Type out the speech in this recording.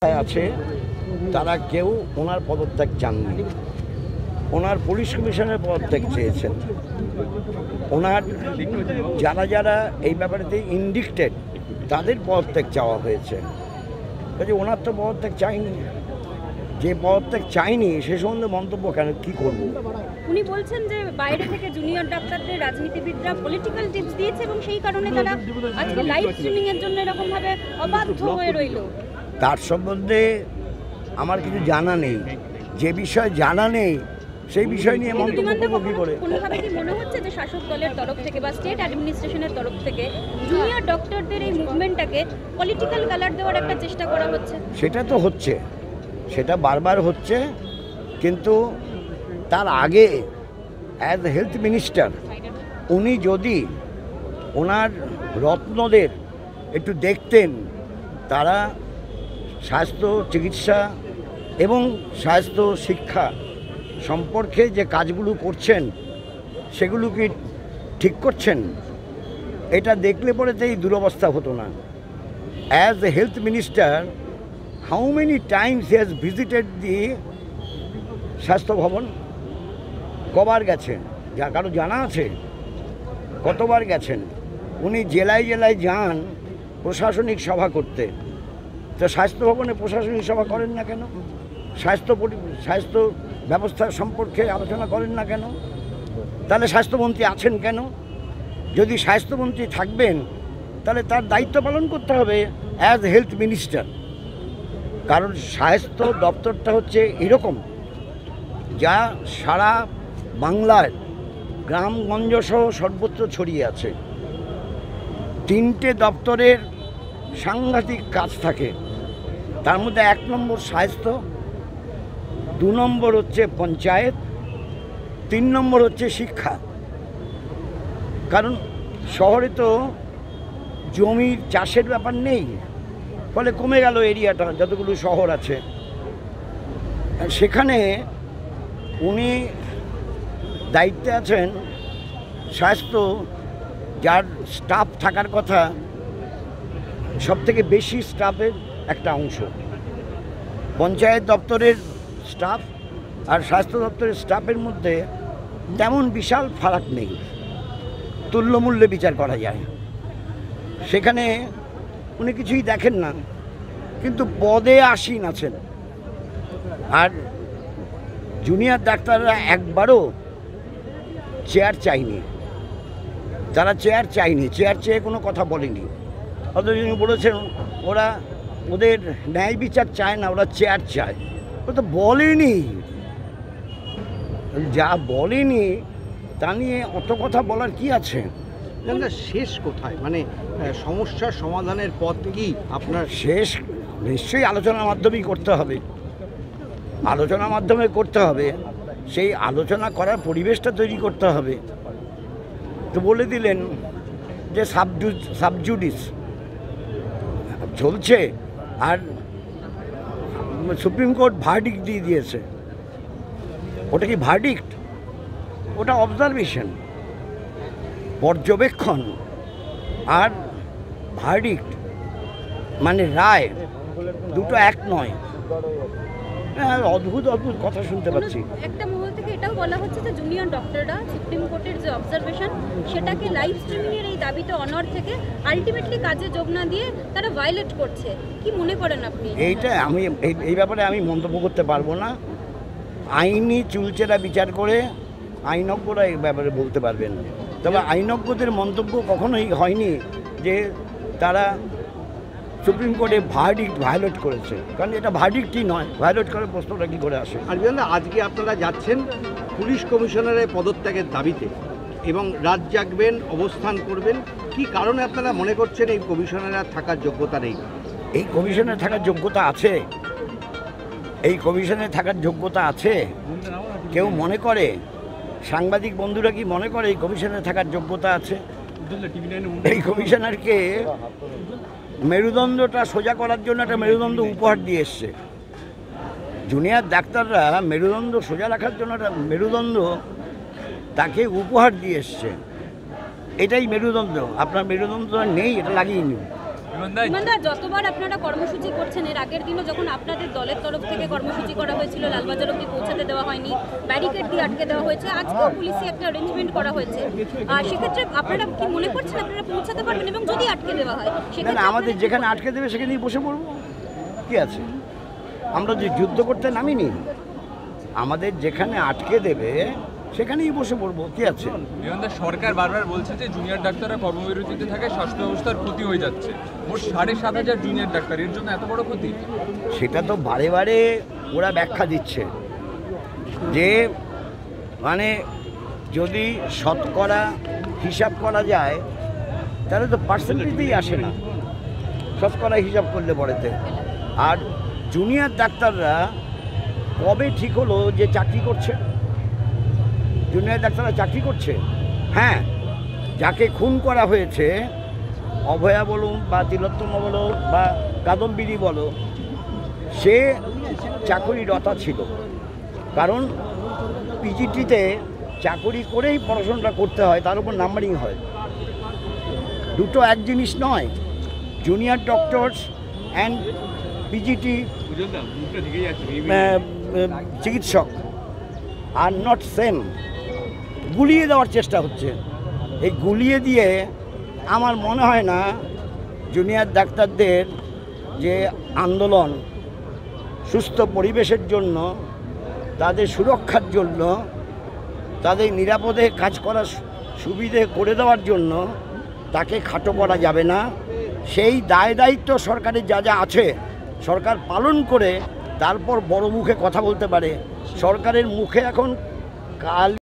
আছে তারা কেউ ওনার পদত্যাগ চাননি। ওনার পুলিশ কমিশনের পদত্যাগ চেয়েছেন। ওনার যারা যারা এই ব্যাপারেতে ইন্ডিক্টেড তাদের পদত্যাগ চাওয়া হয়েছে। কাজে ওনার তো পদত্যাগ চাইনি। যে পদত্যাগ চাইনি সে সম্বন্ধে মন্তব্য কেন কী করব? উনি বলছেন যে বাইরে থেকে জুনিয়র ডাক্তারদের রাজনীতিবিদরা পলিটিক্যাল টিপস দিয়েছে এবং সেই কারণে তারা আজকে লাইভ স্ট্রিমিং এর জন্য এরকম ভাবে অবাধ্য হয়ে রইল। তার সম্বন্ধে আমার কিছু জানা নেই। যে বিষয় জানা নেই সেই বিষয় নিয়ে মন্তব্য করবো কী করে? কোনোভাবে কি মনে হচ্ছে যে শাসক দলের তরফ থেকে বা স্টেট অ্যাডমিনিস্ট্রেশনের তরফ থেকে জুনিয়র ডক্টরদের এই মুভমেন্টটাকে পলিটিক্যাল কালার দেওয়ার একটা চেষ্টা করা হচ্ছে? সেটা তো হচ্ছে, সেটা বারবার হচ্ছে, কিন্তু তার আগে অ্যাজ হেলথ মিনিস্টার উনি যদি ওনার রত্নদের একটু দেখতেন, তারা স্বাস্থ্য চিকিৎসা এবং স্বাস্থ্য শিক্ষা সম্পর্কে যে কাজগুলো করছেন সেগুলো কি ঠিক করছেন, এটা দেখলে পরে তো এই দুরবস্থা হতো না। As a health minister how many times he has visited the Swasthya Bhavan? কবার গেছেন? যা কারো জানা আছে? কতবার গেছেন? উনি জেলায় জেলায় যান প্রশাসনিক সভা করতে, তো স্বাস্থ্য ভবনে প্রশাসনিক সভা করেন না কেন? স্বাস্থ্য ব্যবস্থা সম্পর্কে আলোচনা করেন না কেন? তাহলে স্বাস্থ্যমন্ত্রী আছেন কেন? যদি স্বাস্থ্যমন্ত্রী থাকবেন তাহলে তার দায়িত্ব পালন করতে হবে অ্যাজ হেলথ মিনিস্টার। কারণ স্বাস্থ্য দপ্তরটা হচ্ছে এরকম যা সারা বাংলার গ্রামগঞ্জ সহ সর্বত্র ছড়িয়ে আছে। তিনটে দপ্তরের সাংঘাতিক কাজ থাকে, তার মধ্যে 1 নম্বর স্বাস্থ্য, 2 নম্বর হচ্ছে পঞ্চায়েত, 3 নম্বর হচ্ছে শিক্ষা। কারণ শহরে তো জমির চাষের ব্যাপার নেই, ফলে কমে গেল এরিয়াটা যতগুলো শহর আছে। সেখানে উনি দায়িত্বে আছেন স্বাস্থ্য, যার স্টাফ থাকার কথা সবথেকে বেশি স্টাফের একটা অংশ। পঞ্চায়েত দপ্তরের স্টাফ আর স্বাস্থ্য দপ্তরের স্টাফের মধ্যে তেমন বিশাল ফারাক নেই, তুল্যমূল্যে বিচার করা যায়। সেখানে উনি কিছুই দেখেন না, কিন্তু পদে আসীন আছেন। আর জুনিয়র ডাক্তাররা একবারও চেয়ার চায়নি, তারা চেয়ার চায়নি, চেয়ার চেয়ে কোনো কথা বলেনি। অথচ উনি বলেছেন ওরা ওদের ন্যায় বিচার চায় না, ওরা চেয়ার চায়। ও তো বলেনি, যা বলেনি তা নিয়ে অত কথা বলার কি আছে? শেষ কোথায়, মানে সমস্যার সমাধানের পথ কি আপনার? শেষ নিশ্চয়ই আলোচনার মাধ্যমেই করতে হবে, আলোচনার মাধ্যমে করতে হবে। সেই আলোচনা করার পরিবেশটা তৈরি করতে হবে। তো বলে দিলেন যে সাবজুডিস চলছে, আর সুপ্রিম কোর্ট ভার্ডিক্ট দিয়ে দিয়েছে। ওটা কি ভার্ডিক্ট? ওটা অবজারভেশন, পর্যবেক্ষণ। আর ভার্ডিক্ট মানে রায়, দুটো এক নয়। হ্যাঁ, অদ্ভুত অদ্ভুত কথা শুনতে পাচ্ছি। একটা মহল থেকে এটাও বলা হচ্ছে যে জুনিয়র ডক্টররা সুপ্রিম কোর্টের যে অবজারভেশন সেটাকে লাইভ স্ট্রিমিং এর এই দাবিতে অনর থেকে আলটিমেটলি কাজে যোগ না দিয়ে তারা ভায়োলেট করছে। কি মনে করেন আপনি? এইটা আমি এই ব্যাপারে আমি মন্তব্য করতে পারবো না। আইনি চুলচেরা বিচার করে আইনজ্ঞরা এই ব্যাপারে বলতে পারবেন। তবে আইনজ্ঞদের মন্তব্য কখনোই হয়নি যে তারা সুপ্রিম কোর্টে ভার্ডিক্ট ভায়োলেট করেছে, কারণ এটা ভার্ডিক্টই নয়, ভায়োলেট করার প্রশ্নটা কী করে আসে? আর আজকে আপনারা যাচ্ছেন পুলিশ কমিশনারের পদত্যাগের দাবিতে এবং রাত জাগবেন, অবস্থান করবেন, কি কারণে আপনারা মনে করছেন এই কমিশনারের থাকার যোগ্যতা নেই? এই কমিশনে থাকার যোগ্যতা আছে, এই কমিশনে থাকার যোগ্যতা আছে। কেউ মনে করে, সাংবাদিক বন্ধুরা কি মনে করে এই কমিশনে থাকার যোগ্যতা আছে? এই কমিশনারকে মেরুদণ্ডটা সোজা করার জন্য একটা মেরুদণ্ড উপহার দিয়ে এসছে। জুনিয়র ডাক্তাররা মেরুদণ্ড সোজা রাখার জন্য একটা মেরুদণ্ড তাকে উপহার দিয়ে এসছে। এটাই মেরুদণ্ড। আপনার মেরুদণ্ড নেই, এটা লাগিয়ে নিন। বিমানদা, যতবার আপনারা কর্মসূচি করছেন, এর আগের দিনও যখন আপনাদের দলের তরফ থেকে কর্মসূচি করা হয়েছিল, লালবাজার অব্দি পৌঁছাতে দেওয়া হয়নি, ব্যারিকেড দিয়ে আটকে দেওয়া হয়েছে, আজকেও পুলিশে একটা অ্যারেঞ্জমেন্ট করা হয়েছে। সেক্ষেত্রে আপনারা কি মনে করছেন আপনারা পৌঁছাতে পারবেন, এবং যদি আটকে দেওয়া হয় সেক্ষেত্রে আমাদের যেখানে আটকে দেবে সেখানেই বসে পড়বো, কি আছে? আমরা যে যুদ্ধ করতে নামিনি, আমাদের যেখানে আটকে দেবে সেখানেই বসে পড়বো, কি আছে? সরকার বারবার বলছে যে জুনিয়র ডাক্তাররা কর্মবিরতিতে থাকে, স্বাস্থ্য ব্যবস্থার ক্ষতি হয়ে যাচ্ছে। মোট 7,500 জুনিয়র ডাক্তার, এর জন্য এত বড় ক্ষতি? সেটা তো বারে বারে ওরা ব্যাখ্যা দিচ্ছে যে মানে যদি শতকরা হিসাব করা যায় তাহলে তো পার্সেন্টেজেই আসে না, শতকরা হিসাব করলে পরেতে। আর জুনিয়র ডাক্তাররা কবে ঠিক হলো যে চাকরি করছে? জুনিয়র ডাক্তাররা চাকরি করছে। হ্যাঁ, যাকে খুন করা হয়েছে, অভয়া বলুন বা তিলোত্তমা বলো বা কাদম্বিনী বলো, সে চাকরিরতা ছিল, কারণ পিজিটিতে চাকরি করেই পড়াশোনাটা করতে হয়, তার উপর নাম্বারিং হয়। দুটো এক জিনিস নয়। জুনিয়র ডক্টরস অ্যান্ড পিজিটি চিকিৎসক আর নট সেম। গুলিয়ে দেওয়ার চেষ্টা হচ্ছে। এই গুলিয়ে দিয়ে আমার মনে হয় না জুনিয়র ডাক্তারদের যে আন্দোলন, সুস্থ পরিবেশের জন্য, তাদের সুরক্ষার জন্য, তাদের নিরাপদে কাজ করার সুবিধে করে দেওয়ার জন্য তাকে খাটো করা যাবে না। সেই দায় দায়িত্ব সরকারের যা যা আছে সরকার পালন করে তারপর বড় মুখে কথা বলতে পারে। সরকারের মুখে এখন কাল